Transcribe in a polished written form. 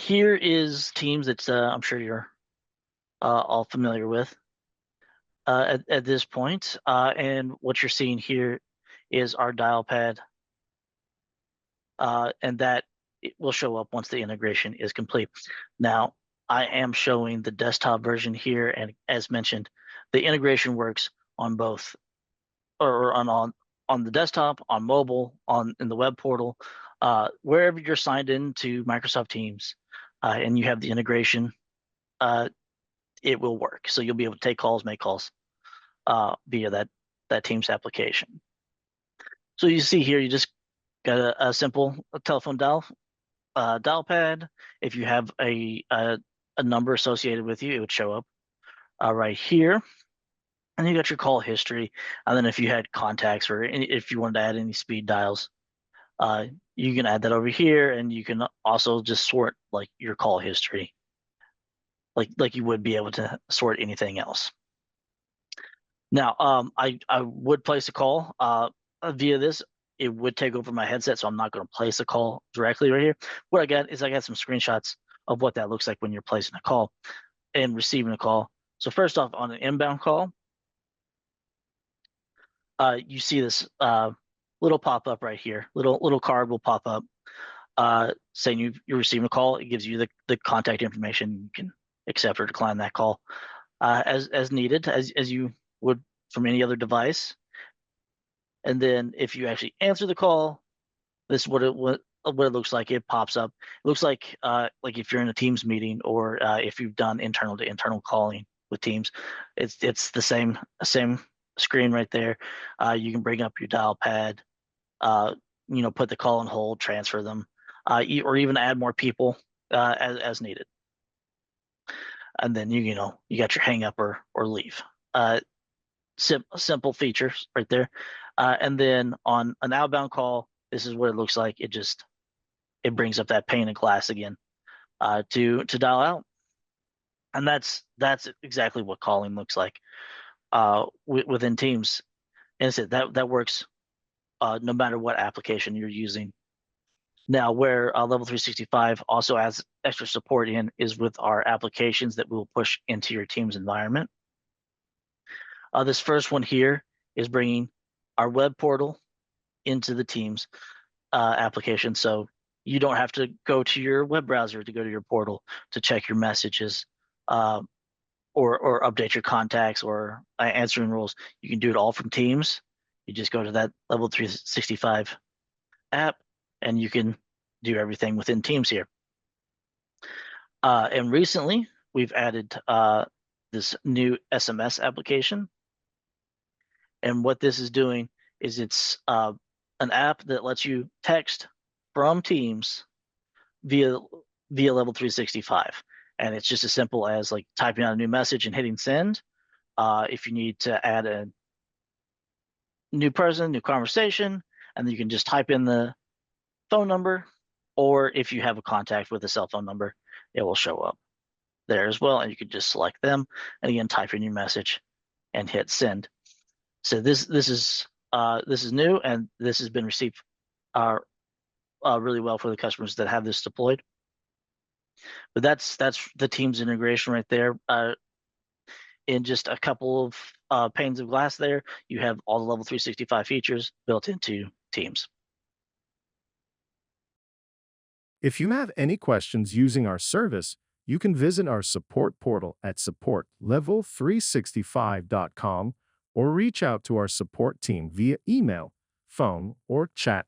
Here is Teams that I'm sure you're all familiar with at this point. And what you're seeing here is our dial pad, and that it will show up once the integration is complete. Now, I am showing the desktop version here, and as mentioned, the integration works on both, or on the desktop, on mobile, on in the web portal, wherever you're signed in to Microsoft Teams, and you have the integration. It will work. So you'll be able to take calls, make calls via that Teams application. So you see here, you just got a simple telephone dial pad. If you have a number associated with you, it would show up right here. And you got your call history. And then if you had contacts or if you wanted to add any speed dials, you can add that over here. And you can also just sort like your call history, like you would be able to sort anything else. Now, I would place a call via this. It would take over my headset, so I'm not going to place a call directly right here. What I got is I got some screenshots of what that looks like when you're placing a call and receiving a call. So first off, on an inbound call, you see this little pop up right here. Little card will pop up saying you're receiving a call. It gives you the contact information. You can accept or decline that call as needed, as you would from any other device. And then if you actually answer the call, this is what it looks like. It pops up. It looks like if you're in a Teams meeting or if you've done internal to internal calling with Teams, it's the same screen right there. You can bring up your dial pad, put the call on hold, transfer them, or even add more people as needed. And then you got your hang up or leave. Simple features right there. And then on an outbound call, this is what it looks like. It brings up that pane of glass again to dial out, and that's exactly what calling looks like within Teams. And so that works no matter what application you're using. Now, where Level365 also adds extra support in is with our applications that we'll push into your Teams environment. This first one here is bringing our web portal into the Teams application. So you don't have to go to your web browser to go to your portal to check your messages or update your contacts or answering rules. You can do it all from Teams. You just go to that Level365 app and you can do everything within Teams here. And recently, we've added this new SMS application. And what this is doing is it's an app that lets you text from Teams via Level365. And it's just as simple as like typing out a new message and hitting send. If you need to add a new person, new conversation, and then you can just type in the phone number, or if you have a contact with a cell phone number, it will show up there as well. And you can just select them and again, type in your message and hit send. So this is new, and this has been received really well for the customers that have this deployed. But that's the Teams integration right there. In just a couple of panes of glass there, you have all the Level365 features built into Teams. If you have any questions using our service, you can visit our support portal at support level365.com or reach out to our support team via email, phone, or chat.